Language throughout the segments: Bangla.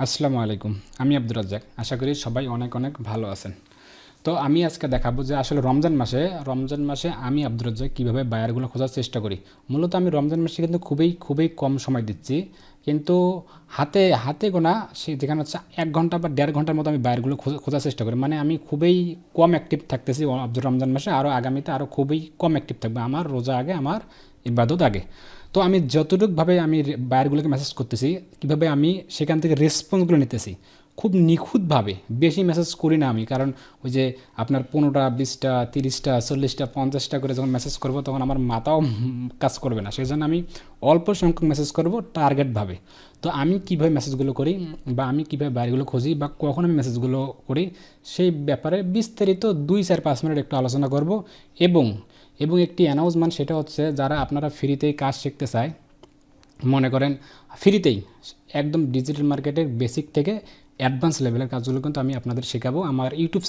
আসসালামু আলাইকুম। আমি আব্দুর রাজ্জাক। আশা করি সবাই অনেক অনেক ভালো আছেন। তো আমি আজকে দেখাবো যে আসলে রমজান মাসে আমি আব্দুর রাজ্জাক কীভাবে বায়ারগুলো খোঁজার চেষ্টা করি। মূলত আমি রমজান মাসে কিন্তু খুবই খুবই কম সময় দিচ্ছি, কিন্তু হাতে হাতে গোনা সে যেখানে হচ্ছে 1 ঘন্টা বা 1.5 ঘন্টার মতো আমি বায়ারগুলো খোঁজার চেষ্টা করি। মানে আমি খুবই কম অ্যাক্টিভ থাকতেছি আব্দুর রমজান মাসে, আরও আগামীতে আরও খুবই কম অ্যাক্টিভ থাকবে আমার রোজা আগে, আমার ইবাদত আগে। তো আমি যতটুকুভাবে আমি বায়ারগুলোকে মেসেজ করতেছি, কীভাবে আমি সেখান থেকে রেসপন্সগুলো নিতেছি খুব নিখুঁতভাবে। বেশি মেসেজ করি না আমি, কারণ ওই যে আপনার 15টা 20টা 30টা 40টা 50টা করে যখন মেসেজ করব তখন আমার মাথাও কাজ করবে না। সেই জন্য আমি অল্প সংখ্যক মেসেজ করব টার্গেটভাবে। তো আমি কীভাবে মেসেজগুলো করি বা আমি কীভাবে বায়ারগুলো খুঁজি বা কখন আমি মেসেজগুলো করি, সেই ব্যাপারে বিস্তারিত 2-4-5 মিনিট একটু আলোচনা করব। এবং এবং একটি অ্যানাউন্সমেন্ট, সেটা হচ্ছে যারা আপনারা ফ্রিতেই কাজ শিখতে চায়, মনে করেন ফ্রিতেই একদম ডিজিটাল মার্কেটের বেসিক থেকে অ্যাডভান্স লেভেলের কাজগুলো কিন্তু আমি আপনাদের শেখাবো আমার ইউটিউব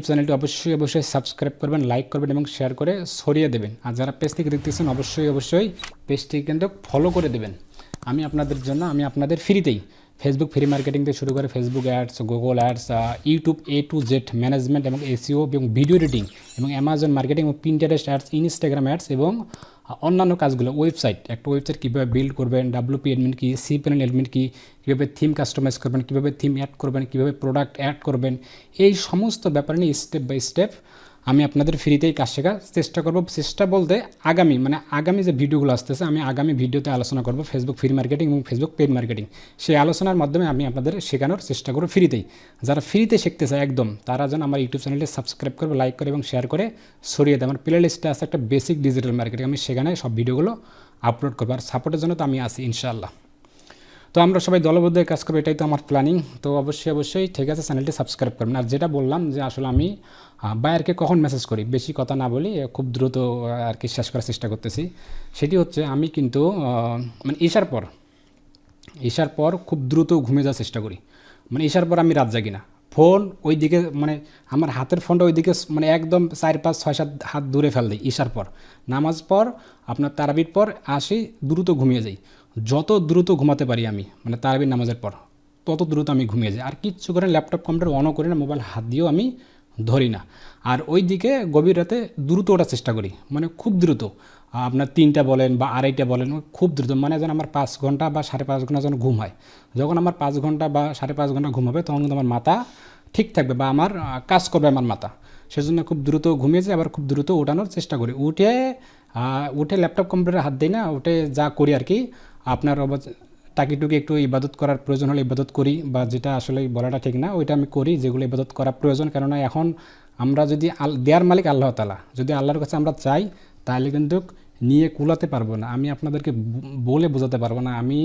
চ্যানেলটি অবশ্যই সাবস্ক্রাইব করবেন, লাইক করবেন এবং শেয়ার করে ছড়িয়ে দেবেন। আর যারা পেজ থেকে দেখতেছেন অবশ্যই পেজটি কিন্তু ফলো করে দেবেন। আমি আপনাদের ফ্রিতেই ফেসবুক ফ্রি মার্কেটিং থেকে শুরু করে Facebook ads, Google ads, YouTube A to Z management এবং এসইও এবং ভিডিও এডিটিং এবং অ্যামাজন মার্কেটিং এবং পিন্টারেস্ট অ্যাডস, ইনস্টাগ্রাম অ্যাডস এবং অন্যান্য কাজগুলো, একটা ওয়েবসাইট কীভাবে বিল্ড করবেন, WP এডমিন কী, cPanel এডমিন কী, কীভাবে থিম কাস্টমাইজ করবেন, কীভাবে থিম অ্যাড করবেন, কীভাবে প্রোডাক্ট অ্যাড করবেন, এই সমস্ত ব্যাপার নিয়ে স্টেপ বাই স্টেপ আমি আপনাদের ফ্রিতেই কাজ শেখার চেষ্টা করব। চেষ্টা বলতে আগামী যে ভিডিওগুলো আসতেছে, আমি আগামী ভিডিওতে আলোচনা করব ফেসবুক ফ্রি মার্কেটিং এবং ফেসবুক পেড মার্কেটিং। সেই আলোচনার মাধ্যমে আমি আপনাদের শেখানোর চেষ্টা করব ফ্রিতেই। যারা ফ্রিতে শিখতে চায় একদম, তারা যেন আমার ইউটিউব চ্যানেলটি সাবস্ক্রাইব করবে, লাইক করে এবং শেয়ার করে ছড়িয়ে দেয়। আমার প্লে লিস্টে আছে একটা বেসিক ডিজিটাল মার্কেটিং, আমি সেখানে সব ভিডিওগুলো আপলোড করবো। আর সাপোর্টের জন্য তো আমি আছি ইনশাআল্লাহ। তো আমরা সবাই দলবদ্ধ হয়ে কাজ করবো, এটাই তো আমার প্ল্যানিং। তো অবশ্যই ঠিক আছে, চ্যানেলটি সাবস্ক্রাইব করবেন। আর যেটা বললাম যে আসলে আমি বায়ারকে কখন মেসেজ করি, বেশি কথা না বলি, খুব দ্রুত আর কি শেষ করার চেষ্টা করতেছি। সেটি হচ্ছে আমি কিন্তু মানে ঈশার পর খুব দ্রুত ঘুমিয়ে যাওয়ার চেষ্টা করি। মানে ঈশার পর আমি রাত জাগি না। ফোন ওই দিকে, মানে আমার হাতের ফোনটা ওই দিকে, মানে একদম 4-5-6-7 হাত দূরে ফেল দিই ঈশার পর। নামাজ পর আপনার তারাবির পর আসি, দ্রুত ঘুমিয়ে যাই। যত দ্রুত ঘুমাতে পারি আমি, মানে তারাবির নামাজের পর, তত দ্রুত আমি ঘুমিয়ে যাই। আর কিচ্ছু করে ল্যাপটপ কম্পিউটার অনও করি না, মোবাইল হাত দিয়েও আমি ধরি না। আর ওই দিকে গভীর রাতে দ্রুত ওঠার চেষ্টা করি, মানে খুব দ্রুত। আপনার 3টা বলেন বা 2:30টা বলেন, খুব দ্রুত, মানে যেন আমার 5 ঘন্টা বা 5.5 ঘন্টা যেন ঘুম হয়। যখন আমার 5 ঘন্টা বা 5.5 ঘন্টা ঘুম হবে, তখন কিন্তু আমার মাথা ঠিক থাকবে বা আমার কাজ করবে আমার মাথা। সেজন্য খুব দ্রুত ঘুমিয়ে যাই, আবার খুব দ্রুত ওঠানোর চেষ্টা করি। উঠে ল্যাপটপ কম্পিউটারে হাত দিই না, উঠে যা করি আর কি, আপনার টাকিটুকি একটু ইবাদত করার প্রয়োজন হলে ইবাদত করি, বা যেটা আসলে বলাটা ঠিক না ওইটা আমি করি, যেগুলো ইবাদত করা প্রয়োজন। কেননা এখন আমরা যদি দেয়ার মালিক আল্লাহ তাআলা, যদি আল্লাহর কাছে আমরা চাই, তাহলে কিন্তু নিয়ে কুলাতে পারবো না। আমি আপনাদেরকে বলে বোঝাতে পারবো না, আমি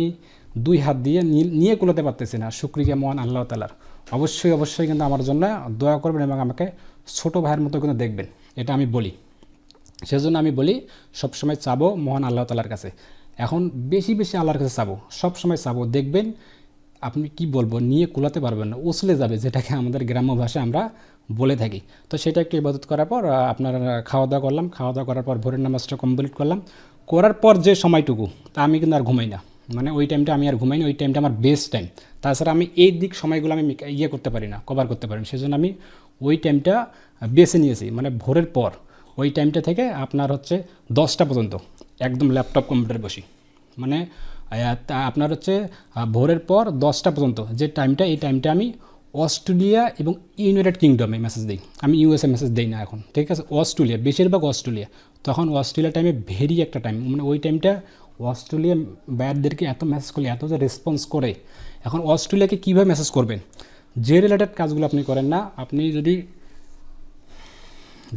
2 হাত দিয়ে নিয়ে কুলাতে পারতেছি না। শুকরিয়া মহান আল্লাহ তাআলার। অবশ্যই কিন্তু আমার জন্য দোয়া করবেন এবং আমাকে ছোটো ভাইয়ের মতো কিন্তু দেখবেন, এটা আমি বলি। সেজন্য আমি বলি সবসময় চাবো মহান আল্লাহ তাআলার কাছে। এখন বেশি আল্লাহর কাছে চাবো, সবসময় চাবো, দেখবেন আপনি কি বলবো, নিয়ে কুলাতে পারবেন না, উছলে যাবে, যেটাকে আমাদের গ্রাম্য ভাষায় আমরা বলে থাকি। তো সেটা একটু ইবাদত করার পর আপনার খাওয়া দাওয়া করলাম, খাওয়া দাওয়া করার পর ভোরের নামাজটা কমপ্লিট করলাম। করার পর যে সময়টুকু, তা আমি কিন্তু আর ঘুমাই না, মানে ওই টাইমটা আমি আর ঘুমাই না, ওই টাইমটা আমার বেস্ট টাইম। তাছাড়া আমি এই সময়গুলো আমি করতে পারি না, কভার করতে পারি না। সেজন্য আমি ওই টাইমটা বেছে নিয়েছি, মানে ভোরের পর ওই টাইমটা থেকে আপনার হচ্ছে 10টা পর্যন্ত একদম ল্যাপটপ কম্পিউটার বসি। মানে আপনার হচ্ছে ভোরের পর 10টা পর্যন্ত যে টাইমটা, এই টাইমটা আমি অস্ট্রেলিয়া এবং ইউনাইটেড কিংডমে মেসেজ দিই। আমি ইউএসএ মেসেজ দিই না এখন, ঠিক আছে? অস্ট্রেলিয়া, বেশিরভাগ অস্ট্রেলিয়া। তখন অস্ট্রেলিয়া টাইমে ভেরি একটা টাইম, মানে ওই টাইমটা অস্ট্রেলিয়া বায়ারদেরকে এত মেসেজ করলে এত যে রেসপন্স করে। এখন অস্ট্রেলিয়াকে কীভাবে মেসেজ করবেন, যে রিলেটেড কাজগুলো আপনি করেন না, আপনি যদি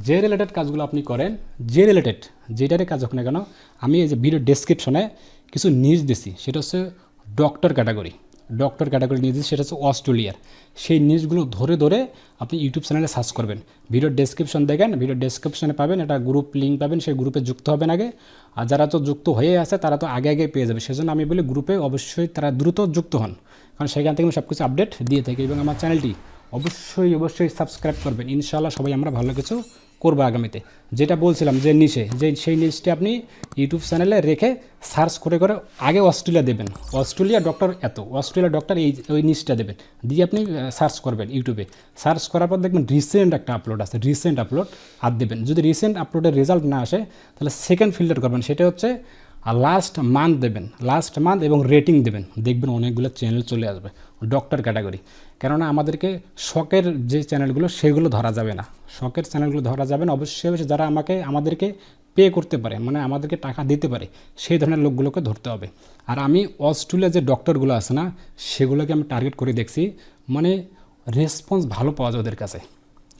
যে রিলেটেড কাজগুলো আপনি করেন, যেটারে কাজ হোক না কেন, আমি এই যে ভিডিও ডেসক্রিপশনে কিছু নিউজ দিছি, সেটা হচ্ছে ডক্টর ক্যাটাগরি নিউজ দিচ্ছি, সেটা হচ্ছে অস্ট্রেলিয়ার। সেই নিউজগুলো ধরে আপনি ইউটিউব চ্যানেলে সার্চ করবেন, ভিডিও ডেসক্রিপশন দেখেন, ভিডিও ডেসক্রিপশনে পাবেন একটা গ্রুপ লিঙ্ক পাবেন, সেই গ্রুপে যুক্ত হবেন আগে। আর যারা তো যুক্ত হয়ে আছে তারা তো আগে পেয়ে যাবে। সেজন্য আমি বলি গ্রুপে অবশ্যই তারা দ্রুত যুক্ত হন, কারণ সেখান থেকে আমি সব কিছু আপডেট দিয়ে থাকি। এবং আমার চ্যানেলটি অবশ্যই সাবস্ক্রাইব করবেন। ইনশাআল্লাহ সবাই আমরা ভালো কিছু করবো আগামীতে। যেটা বলছিলাম যে নিশে, যে সেই নিশটি আপনি ইউটিউব চ্যানেলে রেখে সার্চ করে করে আগে অস্ট্রেলিয়া দেবেন, অস্ট্রেলিয়া ডক্টর এত, অস্ট্রেলিয়া ডক্টর এই ওই নিশটা দেবেন, দিয়ে আপনি সার্চ করবেন ইউটিউবে। সার্চ করার পর দেখবেন রিসেন্ট একটা আপলোড আছে, রিসেন্ট আপলোড আর দেবেন। যদি রিসেন্ট আপলোডের রেজাল্ট না আসে তাহলে সেকেন্ড ফিল্টার করবেন, সেটা হচ্ছে লাস্ট মান্থ দেবেন, লাস্ট মান্থ এবং রেটিং দেবেন, দেখবেন অনেকগুলো চ্যানেল চলে আসবে ডক্টর ক্যাটাগরি। কেননা আমাদেরকে শখের যে চ্যানেলগুলো সেগুলো ধরা যাবে না, শখের চ্যানেলগুলো ধরা যাবে না। অবশ্যই অবশ্যই যারা আমাদেরকে পে করতে পারে, মানে আমাদেরকে টাকা দিতে পারে, সেই ধরনের লোকগুলোকে ধরতে হবে। আর আমি অস্ট্রেলিয়া যে ডক্টরগুলো আছে না, সেগুলোকে আমি টার্গেট করে দেখছি, মানে রেসপন্স ভালো পাওয়া যায় ওদের কাছে।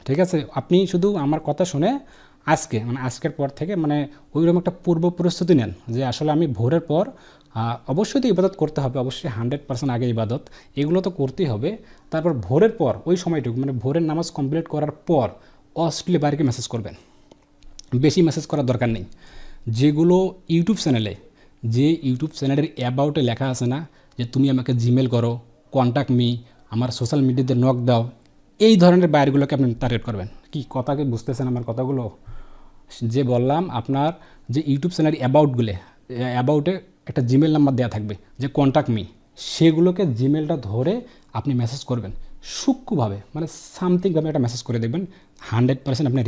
ঠিক আছে, আপনি শুধু আমার কথা শুনে আজকের পর থেকে ওইরকম একটা পূর্ব প্রস্তুতি নেন যে আসলে আমি ভোরের পর অবশ্যই তো ইবাদত করতে হবে, অবশ্যই 100% আগে ইবাদত, এগুলো তো করতেই হবে। তারপর ভোরের পর ওই সময়টুকু ভোরের নামাজ কমপ্লিট করার পর অস্ট্রেলিয়া বাইরে মেসেজ করবেন, বেশি মেসেজ করার দরকার নেই। যেগুলো ইউটিউব চ্যানেলের অ্যাবাউটে লেখা আছে না, যে তুমি আমাকে জিমেল করো, কন্ট্যাক্ট মি, আমার সোশ্যাল মিডিয়াতে নক দাও, এই ধরনের বাইরগুলোকে আপনি টার্গেট করবেন। কি কথাকে বুঝতেছেন আমার কথাগুলো? যে বললাম আপনার যে ইউটিউব চ্যানেলের অ্যাবাউটে একটা জিমেল নাম্বার দেওয়া থাকবে যে কন্ট্যাক্ট মি, সেগুলোকে জিমেলটা ধরে আপনি মেসেজ করবেন সূক্ষ্মভাবে, সামথিংভাবে একটা মেসেজ করে দেখবেন 100% আপনি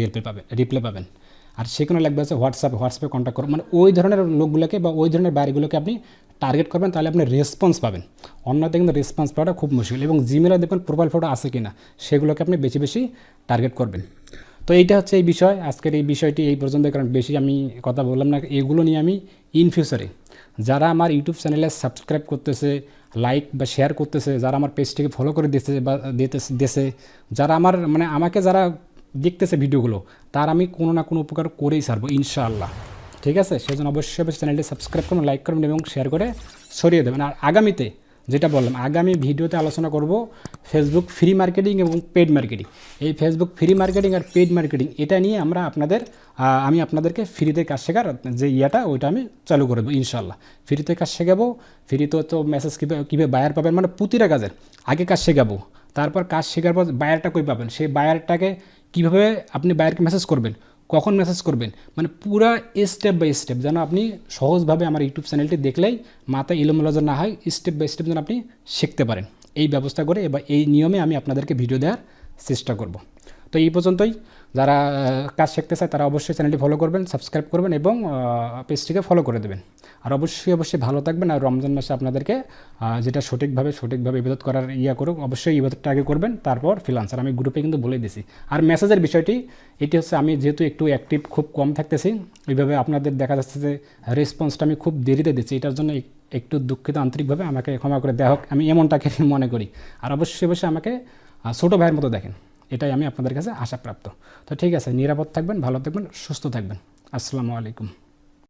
রিপ্লাই পাবেন। আর সেখানে লাগবে আছে হোয়াটসঅ্যাপে কন্ট্যাক্ট করুন, ওই ধরনের লোকগুলোকে বা ওই ধরনের বাইরেগুলোকে আপনি টার্গেট করবেন, তাহলে আপনি রেসপন্স পাবেন। অন্যতে কিন্তু রেসপন্স পাওয়াটা খুব মুশকিল। এবং জিমেলে দেখবেন প্রোফাইল ফটো আছে কি না, সেগুলোকে আপনি বেশি বেশি টার্গেট করবেন। তো এইটা হচ্ছে এই বিষয়, আজকের এই বিষয়টি এই পর্যন্ত, কারণ বেশি আমি কথা বললাম না। এগুলো নিয়ে আমি ইন ফিউচারে যারা আমার ইউটিউব চ্যানেলে সাবস্ক্রাইব করতেছে, লাইক বা শেয়ার করতেছে, যারা আমার পেজটিকে ফলো করে দিতেছে বা দিতেছে, যারা আমাকে যারা দেখতেছে ভিডিওগুলো, তার আমি কোনো না কোনো উপকার করেই ছাড়বো ইনশাআল্লাহ। ঠিক আছে, সেজন্য অবশ্যই চ্যানেলটি সাবস্ক্রাইব করুন, লাইক করুন এবং শেয়ার করে ছড়িয়ে দেবেন। আর আগামীতে যেটা বললাম, আগামী ভিডিওতে আলোচনা করব ফেসবুক ফ্রি মার্কেটিং এবং পেড মার্কেটিং। এই ফেসবুক ফ্রি মার্কেটিং আর পেড মার্কেটিং, এটা নিয়ে আমি আপনাদেরকে ফ্রিতে কাজ শেখার যে ওইটা আমি চালু করে দেবো ইনশাআল্লাহ। ফ্রিতে কাজ শেখাবো, ফ্রিতে তো মেসেজ কীভাবে বায়ার পাবেন, প্রতিটা কাজের আগে কাজ শেখাবো, তারপর কাজ শেখার পর বায়ারটা কই পাবেন, সেই বায়ারটাকে কীভাবে আপনি বায়ারকে মেসেজ করবেন, কখন মেসেজ করবেন, পুরা স্টেপ বাই স্টেপ যেন আপনি সহজভাবে আমার ইউটিউব চ্যানেলটি দেখলেই মাথায় এলোমেলো না হয়, স্টেপ বাই স্টেপ যেন আপনি শিখতে পারেন। এই ব্যবস্থা করে বা এই নিয়মে আমি আপনাদেরকে ভিডিও দেওয়ার চেষ্টা করব। তো এই পর্যন্তই। যারা কাজ শিখতে চায় তারা অবশ্যই চ্যানেলটি ফলো করবেন, সাবস্ক্রাইব করবেন এবং পেজটিকে ফলো করে দেবেন। আর অবশ্যই ভালো থাকবেন। আর রমজান মাসে আপনাদেরকে যেটা সঠিকভাবে ইবাদত করার করুক, অবশ্যই ইবাদতটা আগে করবেন, তারপর ফ্রিল্যান্সার। আমি গ্রুপে কিন্তু বলে দিছি। আর মেসেজের বিষয়টি এটি হচ্ছে, আমি যেহেতু একটু অ্যাক্টিভ খুব কম থাকতেছি, ওইভাবে আপনাদের দেখা যাচ্ছে যে রেসপন্সটা আমি খুব দেরিতে দিচ্ছি, এটার জন্য একটু দুঃখিত, আন্তরিকভাবে আমাকে ক্ষমা করে দেওয়া হোক, আমি এমনটাকে মনে করি। আর অবশ্যই আমাকে ছোটো ভাইয়ের মতো দেখেন, এটাই আমি আপনাদের কাছে আশাপ্রাপ্ত। তো ঠিক আছে, নিরাপদ থাকবেন, ভালো থাকবেন, সুস্থ থাকবেন। আসসালামু আলাইকুম।